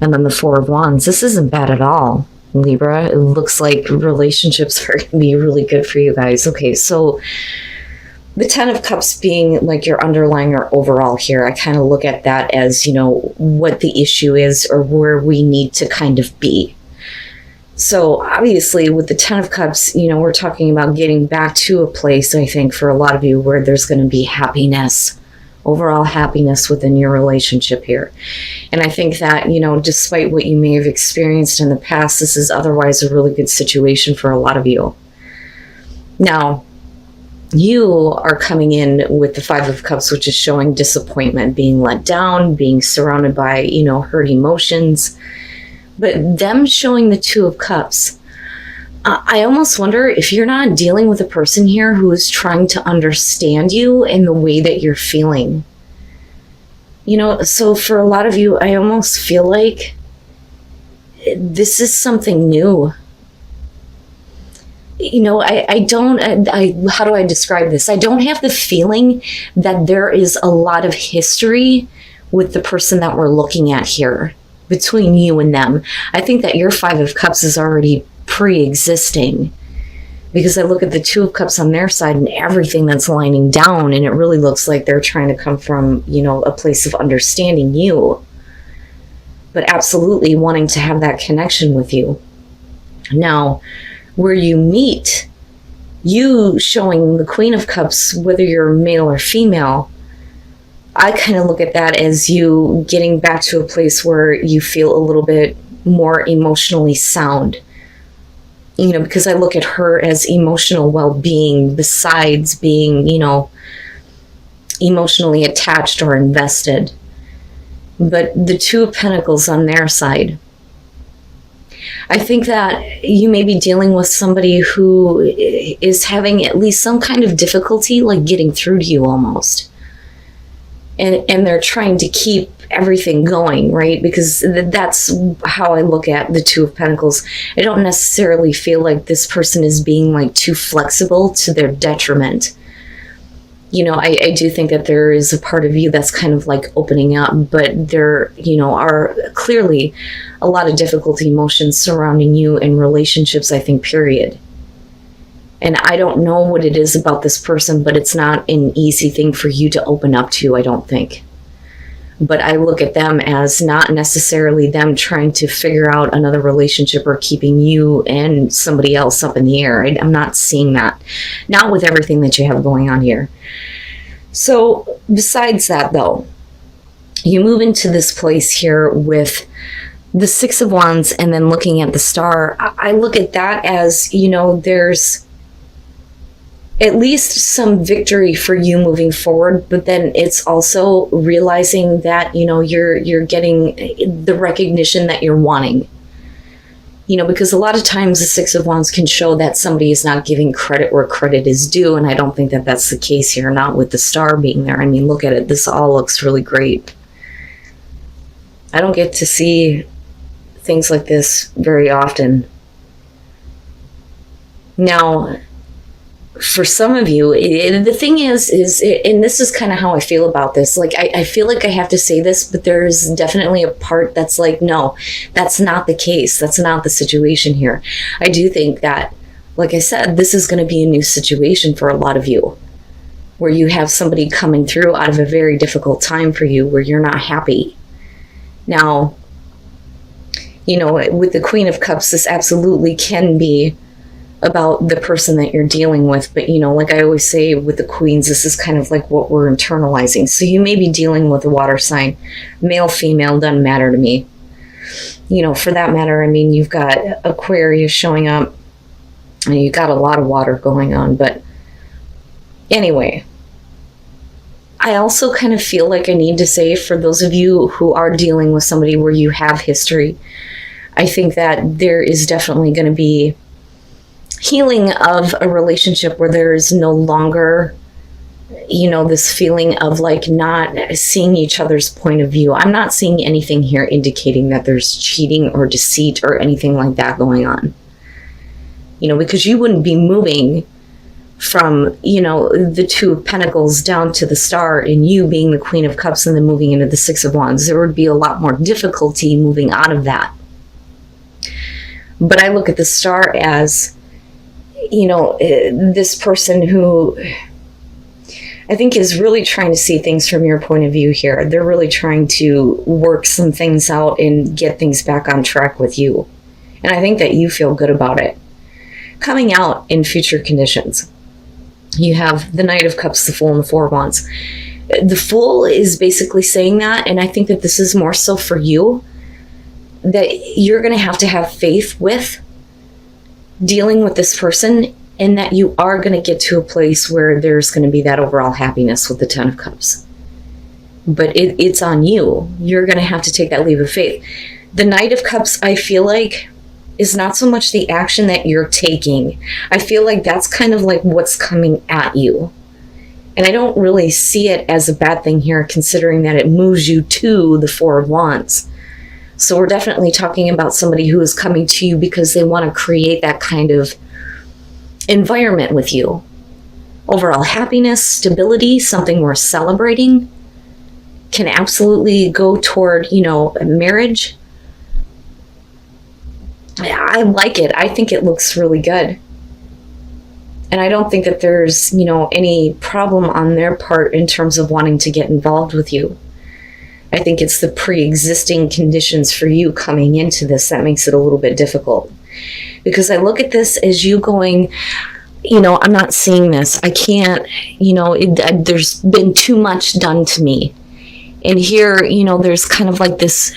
And then the Four of Wands. This isn't bad at all, Libra. It looks like relationships are going to be really good for you guys. Okay, so the Ten of Cups being like your underlying or overall here, I kind of look at that as, what the issue is or where we need to kind of be. So obviously with the Ten of Cups, we're talking about getting back to a place, I think, for a lot of you where there's going to be happiness, overall happiness within your relationship here. And I think that, despite what you may have experienced in the past, this is otherwise a really good situation for a lot of you. Now, you are coming in with the Five of Cups, which is showing disappointment, being let down, being surrounded by, hurt emotions. But them showing the Two of Cups, I almost wonder if you're not dealing with a person here who is trying to understand you in the way that you're feeling. So for a lot of you, I almost feel like this is something new. How do I describe this? I don't have the feeling that there is a lot of history with the person that we're looking at here between you and them. I think that your Five of Cups is already pre-existing, because I look at the Two of Cups on their side and everything that's lining down, and it really looks like they're trying to come from, a place of understanding you, but absolutely wanting to have that connection with you. Now, where you meet, you showing the Queen of Cups, whether you're male or female, I kind of look at that as you getting back to a place where you feel a little bit more emotionally sound. Because I look at her as emotional well-being besides being, emotionally attached or invested. But the Two of Pentacles on their side, I think that you may be dealing with somebody who is having at least some kind of difficulty, like getting through to you almost. And they're trying to keep everything going, right? Because that's how I look at the Two of Pentacles. I don't necessarily feel like this person is being like too flexible to their detriment. I do think that there is a part of you that's kind of like opening up, but there, are clearly a lot of difficult emotions surrounding you in relationships, I think, period. And I don't know what it is about this person, but it's not an easy thing for you to open up to, I don't think. But I look at them as not necessarily them trying to figure out another relationship or keeping you and somebody else up in the air. I'm not seeing that. Not with everything that you have going on here. So besides that, though, you move into this place here with the Six of Wands and then looking at the Star. I look at that as, there's at least some victory for you moving forward, but then it's also realizing that, you're getting the recognition that you're wanting. Because a lot of times the Six of Wands can show that somebody is not giving credit where credit is due, and I don't think that that's the case here, not with the Star being there. I mean, look at it. This all looks really great. I don't get to see things like this very often. Now, for some of you, the thing is, and this is kind of how I feel about this. Like, I feel like I have to say this, but there's definitely a part that's like, no, that's not the case. That's not the situation here. I do think that, like I said, this is going to be a new situation for a lot of you, where you have somebody coming through out of a very difficult time for you, where you're not happy. Now, with the Queen of Cups, this absolutely can be about the person that you're dealing with. But, like I always say with the Queens, this is kind of like what we're internalizing. So you may be dealing with a water sign, male, female, doesn't matter to me. For that matter, I mean, you've got Aquarius showing up and you've got a lot of water going on. But anyway, I also kind of feel like I need to say, for those of you who are dealing with somebody where you have history, I think that there is definitely going to be healing of a relationship where there is no longer, this feeling of like not seeing each other's point of view. I'm not seeing anything here indicating that there's cheating or deceit or anything like that going on. Because you wouldn't be moving from, the Two of Pentacles down to the Star and you being the Queen of Cups and then moving into the Six of Wands. There would be a lot more difficulty moving out of that. But I look at the Star as, this person who I think is really trying to see things from your point of view here. They're really trying to work some things out and get things back on track with you. And I think that you feel good about it. Coming out in future conditions, you have the Knight of Cups, the Fool, and the Four of Wands. The Fool is basically saying that, and I think that this is more so for you, that you're going to have faith with dealing with this person, and that you are going to get to a place where there's going to be that overall happiness with the Ten of Cups. But it's on you. You're going to have to take that leap of faith. The Knight of Cups, I feel like, is not so much the action that you're taking. I feel like that's kind of like what's coming at you. And I don't really see it as a bad thing here, considering that it moves you to the Four of Wands. So we're definitely talking about somebody who is coming to you because they want to create that kind of environment with you. Overall happiness, stability, something worth celebrating, can absolutely go toward, a marriage. I like it. I think it looks really good. And I don't think that there's, any problem on their part in terms of wanting to get involved with you. I think it's the pre-existing conditions for you coming into this that makes it a little bit difficult. Because I look at this as you going, I'm not seeing this. I can't, there's been too much done to me. And here, there's kind of like this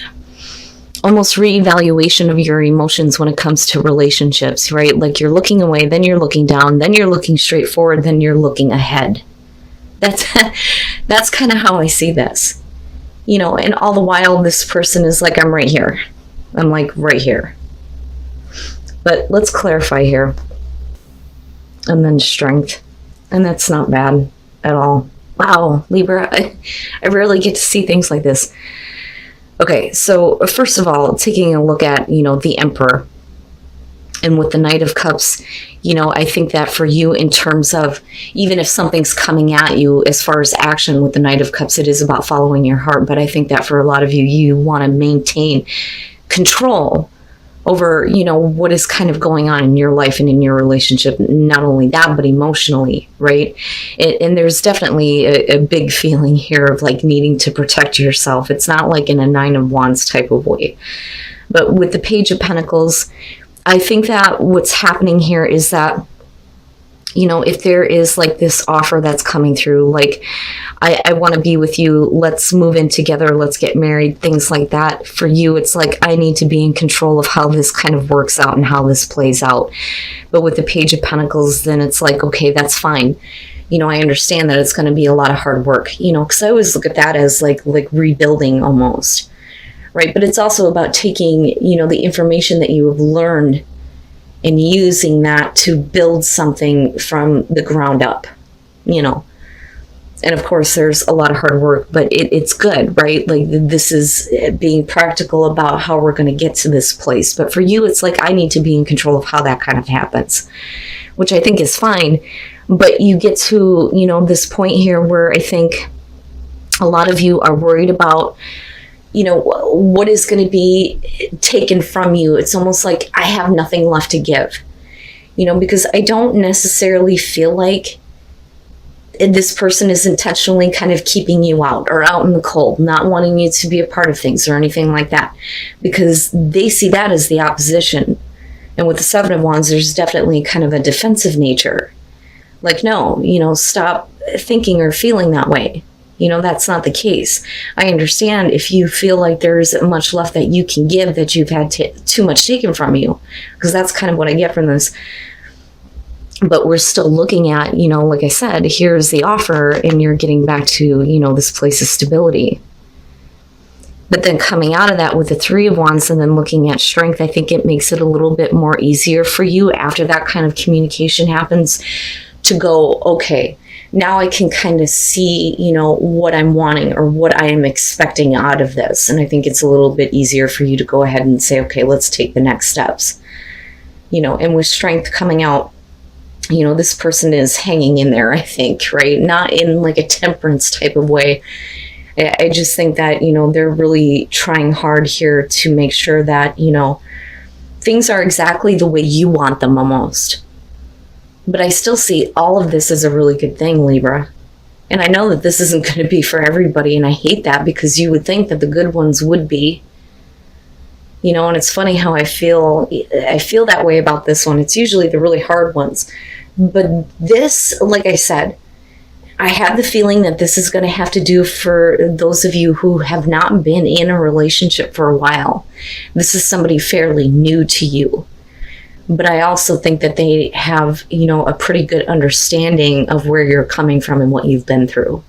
almost reevaluation of your emotions when it comes to relationships, right? Like you're looking away, then you're looking down, then you're looking straight forward, then you're looking ahead. That's kind of how I see this. And all the while this person is like, I'm right here. I'm like right here. But let's clarify here. And then Strength. And that's not bad at all. Wow, Libra, I rarely get to see things like this. Okay, so first of all, taking a look at, the Emperor. And with the Knight of Cups, I think that for you in terms of, even if something's coming at you as far as action with the Knight of Cups, it is about following your heart. But I think that for a lot of you, you want to maintain control over, what is kind of going on in your life and in your relationship. Not only that, but emotionally, right? And there's definitely a big feeling here of like needing to protect yourself. It's not like in a Nine of Wands type of way. But with the Page of Pentacles, I think that what's happening here is that, if there is like this offer that's coming through, like, I want to be with you, let's move in together, let's get married, things like that. For you, it's like, I need to be in control of how this kind of works out and how this plays out. But with the Page of Pentacles, then it's like, okay, that's fine. I understand that it's going to be a lot of hard work, because I always look at that as like rebuilding almost. Right, but it's also about taking, the information that you have learned and using that to build something from the ground up, And of course, there's a lot of hard work, but it's good, right? Like this is being practical about how we're going to get to this place. But for you, it's like, I need to be in control of how that kind of happens, which I think is fine. But you get to, this point here where I think a lot of you are worried about, what is going to be taken from you. It's almost like I have nothing left to give, because I don't necessarily feel like this person is intentionally kind of keeping you out or out in the cold, not wanting you to be a part of things or anything like that, because they see that as the opposition. And with the Seven of Wands, there's definitely kind of a defensive nature. Like, no, stop thinking or feeling that way. That's not the case. I understand if you feel like there isn't much left that you can give, that you've had too much taken from you, because that's kind of what I get from this. But we're still looking at, like I said, here's the offer and you're getting back to, this place of stability. But then coming out of that with the Three of Wands and then looking at Strength, I think it makes it a little bit more easier for you after that kind of communication happens to go, okay, now I can kind of see, what I'm wanting or what I am expecting out of this. And I think it's a little bit easier for you to go ahead and say, okay, let's take the next steps. And with Strength coming out, this person is hanging in there, I think, right? Not in like a temperance type of way. I just think that, they're really trying hard here to make sure that, things are exactly the way you want them almost. But I still see all of this as a really good thing, Libra. And I know that this isn't going to be for everybody, and I hate that, because you would think that the good ones would be. And it's funny how I feel that way about this one. It's usually the really hard ones. But this, like I said, I have the feeling that this is going to have to do for those of you who have not been in a relationship for a while. This is somebody fairly new to you. But I also think that they have, a pretty good understanding of where you're coming from and what you've been through.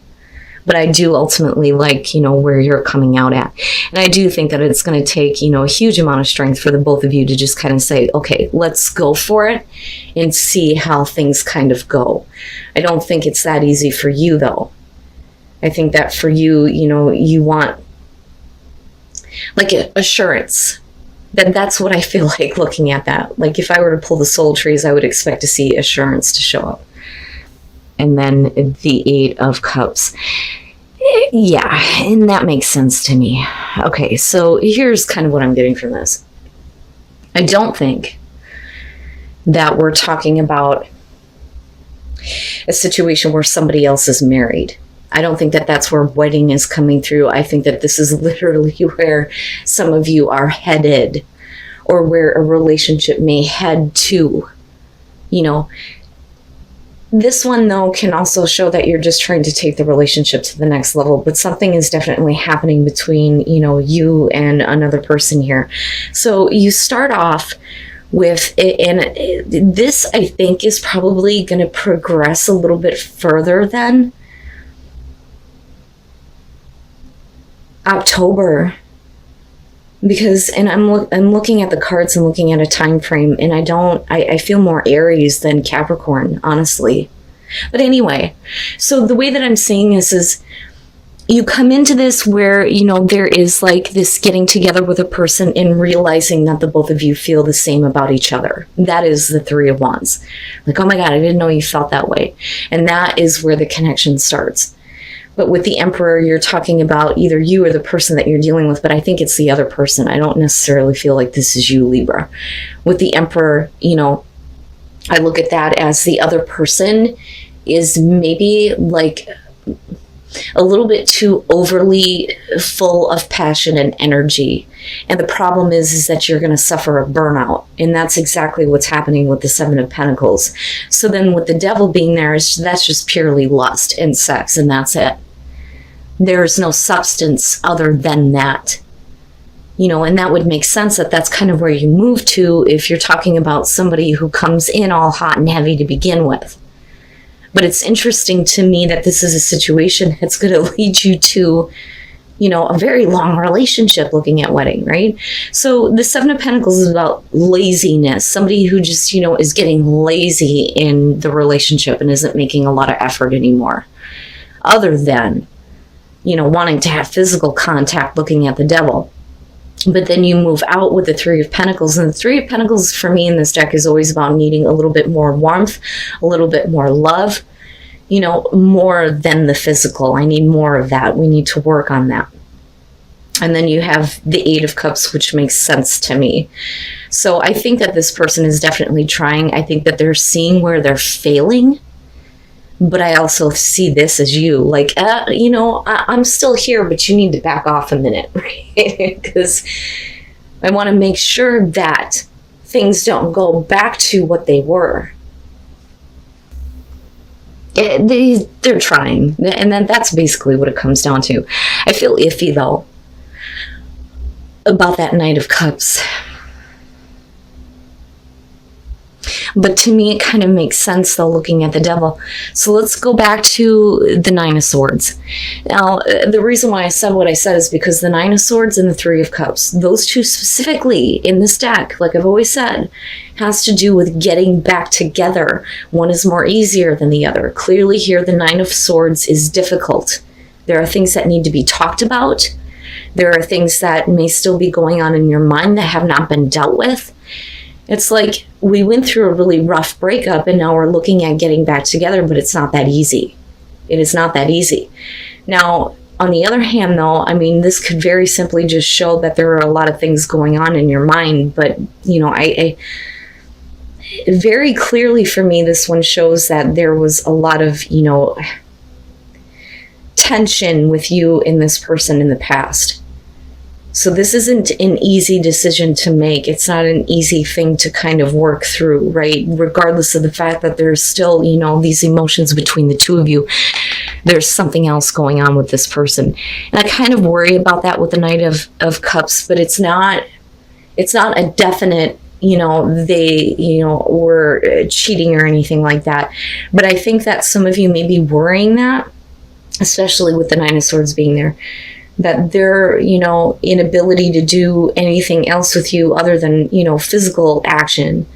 But I do ultimately like, where you're coming out at. And I do think that it's going to take, a huge amount of strength for the both of you to just kind of say, okay, let's go for it and see how things kind of go. I don't think it's that easy for you, though. I think that for you, you want like assurance. That's what I feel like looking at that. Like if I were to pull the soul trees, I would expect to see assurance to show up. And then the 8 of Cups. Yeah, and that makes sense to me. Okay, so here's kind of what I'm getting from this. I don't think that we're talking about a situation where somebody else is married. I don't think that that's where wedding is coming through. I think that this is literally where some of you are headed, or where a relationship may head to. This one, though, can also show that you're just trying to take the relationship to the next level, but something is definitely happening between, you and another person here. So you start off with, and this, I think, is probably going to progress a little bit further than October. Because, and I'm looking at the cards and looking at a time frame, and I feel more Aries than Capricorn, honestly. But anyway, so the way that I'm seeing this is you come into this where, there is like this getting together with a person and realizing that the both of you feel the same about each other. That is the 3 of Wands. Like, oh my God, I didn't know you felt that way. And that is where the connection starts. But with the Emperor, you're talking about either you or the person that you're dealing with, but I think it's the other person. I don't necessarily feel like this is you, Libra. With the Emperor, I look at that as the other person is maybe like a little bit too overly full of passion and energy. And the problem is that you're going to suffer a burnout. And that's exactly what's happening with the 7 of Pentacles. So then with the Devil being there, that's just purely lust and sex, and that's it. There's no substance other than that. And that would make sense that that's kind of where you move to if you're talking about somebody who comes in all hot and heavy to begin with. But it's interesting to me that this is a situation that's going to lead you to, a very long relationship looking at wedding, right? So the 7 of Pentacles is about laziness. Somebody who just, is getting lazy in the relationship and isn't making a lot of effort anymore. Other than, wanting to have physical contact looking at the Devil. But then you move out with the 3 of Pentacles. And the 3 of Pentacles for me in this deck is always about needing a little bit more warmth, a little bit more love, more than the physical. I need more of that. We need to work on that. And then you have the 8 of Cups, which makes sense to me. So I think that this person is definitely trying. I think that they're seeing where they're failing. But I also see this as you, like, I'm still here, but you need to back off a minute, right? Because I want to make sure that things don't go back to what they were. They're trying. And then that's basically what it comes down to. I feel iffy, though, about that Knight of Cups. But to me, it kind of makes sense, though, looking at the Devil. So let's go back to the 9 of Swords. Now, the reason why I said what I said is because the 9 of Swords and the 3 of Cups, those two specifically in this deck, like I've always said, has to do with getting back together. One is more easier than the other. Clearly here, the 9 of Swords is difficult. There are things that need to be talked about. There are things that may still be going on in your mind that have not been dealt with. It's like we went through a really rough breakup and now we're looking at getting back together, but it's not that easy. It is not that easy. Now, on the other hand, though, I mean, this could very simply just show that there are a lot of things going on in your mind. But, I very clearly for me, this one shows that there was a lot of, tension with you and this person in the past. So this isn't an easy decision to make. It's not an easy thing to kind of work through, right? Regardless of the fact that there's still, these emotions between the two of you, there's something else going on with this person. And I kind of worry about that with the Knight of Cups, but it's not a definite, they, were cheating or anything like that. But I think that some of you may be worrying that, especially with the Nine of Swords being there, that their, inability to do anything else with you other than, physical action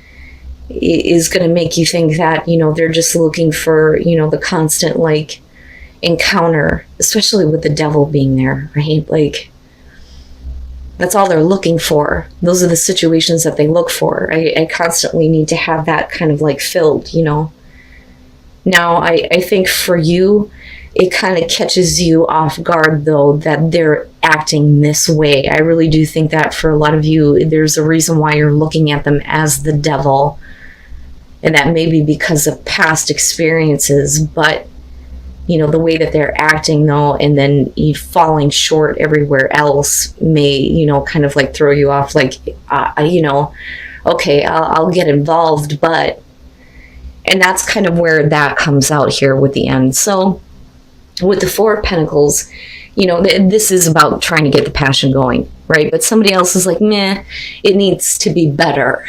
is going to make you think that, they're just looking for, the constant, like, encounter, especially with the Devil being there, right? Like, that's all they're looking for. Those are the situations that they look for. I constantly need to have that kind of, like, filled, Now, I think for you, it kind of catches you off guard, though, that they're acting this way. I really do think that for a lot of you, there's a reason why you're looking at them as the Devil. And that may be because of past experiences, but, the way that they're acting, though, and then you falling short everywhere else may, kind of like throw you off, like, okay, I'll get involved, but, and that's kind of where that comes out here with the end. So, with the Four of Pentacles, this is about trying to get the passion going, right? But somebody else is like, meh, it needs to be better.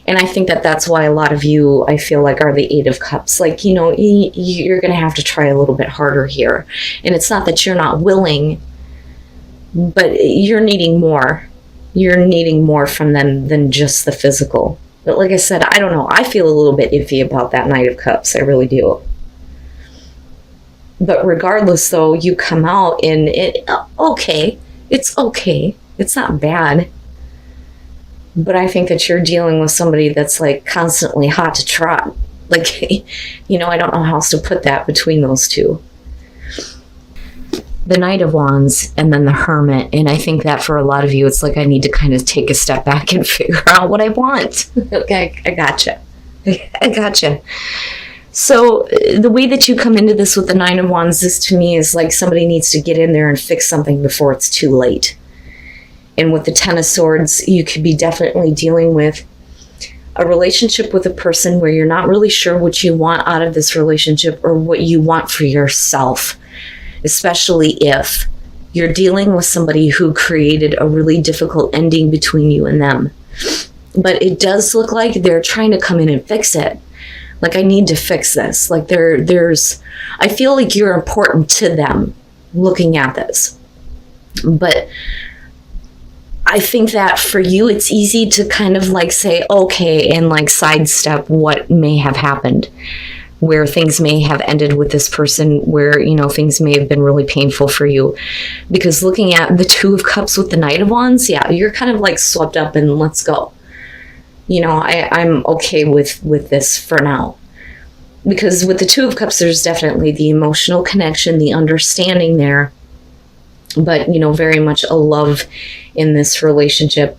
And I think that that's why a lot of you, I feel like, are the Eight of Cups. Like, you're going to have to try a little bit harder here. And it's not that you're not willing, but you're needing more. You're needing more from them than just the physical. But like I said, I don't know. I feel a little bit iffy about that Knight of Cups. I really do. But regardless, though, you come out and okay. It's okay. It's not bad. But I think that you're dealing with somebody that's like constantly hot to trot. Like, I don't know how else to put that between those two. The Knight of Wands and then the Hermit. And I think that for a lot of you, it's like I need to kind of take a step back and figure out what I want. Okay, I gotcha. I gotcha. So the way that you come into this with the Nine of Wands, this to me is like somebody needs to get in there and fix something before it's too late. And with the Ten of Swords, you could be definitely dealing with a relationship with a person where you're not really sure what you want out of this relationship or what you want for yourself, especially if you're dealing with somebody who created a really difficult ending between you and them. But it does look like they're trying to come in and fix it. Like, I need to fix this. Like, I feel like you're important to them looking at this. But I think that for you, it's easy to kind of like say, okay, and like sidestep what may have happened, where things may have ended with this person, where, things may have been really painful for you. Because looking at the Two of Cups with the Knight of Wands, yeah, you're kind of like swept up and let's go. I'm okay with this for now. Because with the Two of Cups, there's definitely the emotional connection, the understanding there. But, very much a love in this relationship.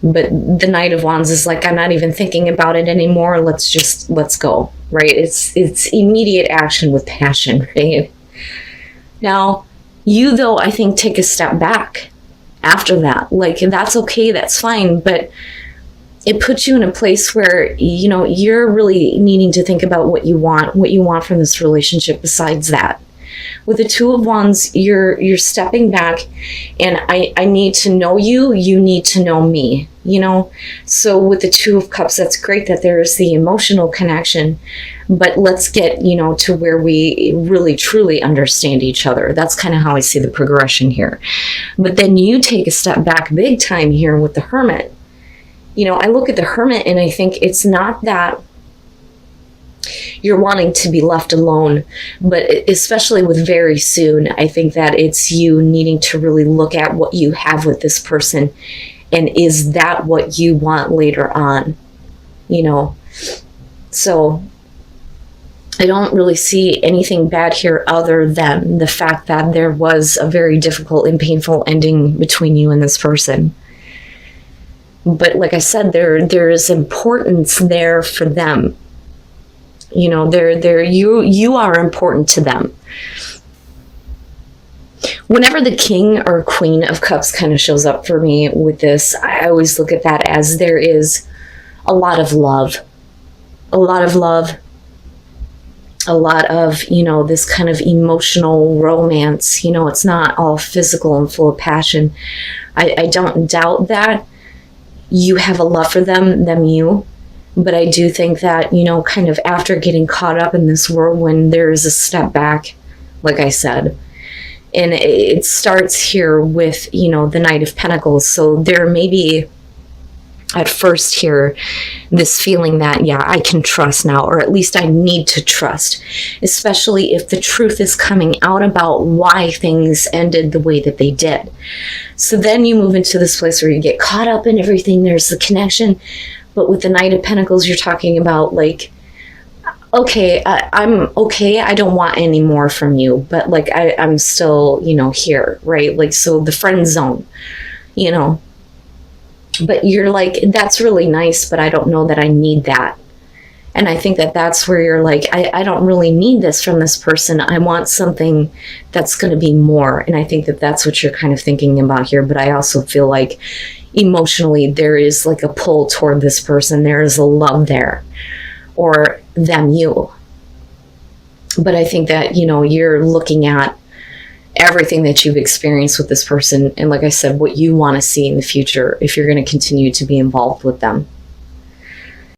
But the Knight of Wands is like, I'm not even thinking about it anymore. Let's go, right? It's immediate action with passion, right? Now, you, though, I think take a step back after that. Like, that's okay, that's fine. But it puts you in a place where, you're really needing to think about what you want from this relationship besides that. With the Two of Wands, you're stepping back, and I need to know you, you need to know me, So with the Two of Cups, that's great that there is the emotional connection, but let's get, to where we really truly understand each other. That's kind of how I see the progression here. But then you take a step back big time here with the Hermit. I look at the Hermit and I think it's not that you're wanting to be left alone, but especially with very soon, I think that it's you needing to really look at what you have with this person, and is that what you want later on? you know. So I don't really see anything bad here other than the fact that there was a very difficult and painful ending between you and this person. But like I said, there is importance there for them. You know, you are important to them. Whenever the King or Queen of Cups kind of shows up for me with this, I always look at that as there is a lot of love. A lot of love. A lot of, you know, this kind of emotional romance. You know, it's not all physical and full of passion. I don't doubt that you have a love for them you. But I do think that, you know, kind of after getting caught up in this whirlwind, there is a step back, like I said. And it starts here with, you know, the Knight of Pentacles. So there may be at first here this feeling that, yeah, I can trust now, or at least I need to trust, especially if the truth is coming out about why things ended the way that they did. So then you move into this place where you get caught up in everything. There's the connection. But with the Knight of Pentacles, you're talking about like, okay, I'm okay. I don't want any more from you, but like I'm still, you know, here, right? Like, so the friend zone, you know, but you're like, that's really nice, but I don't know that I need that. And I think that that's where you're like, I don't really need this from this person. I want something that's going to be more. And I think that that's what you're kind of thinking about here. But I also feel like emotionally there is like a pull toward this person. There is a love there, or them, you. But I think that, you know, you're looking at everything that you've experienced with this person. And like I said, what you want to see in the future if you're going to continue to be involved with them.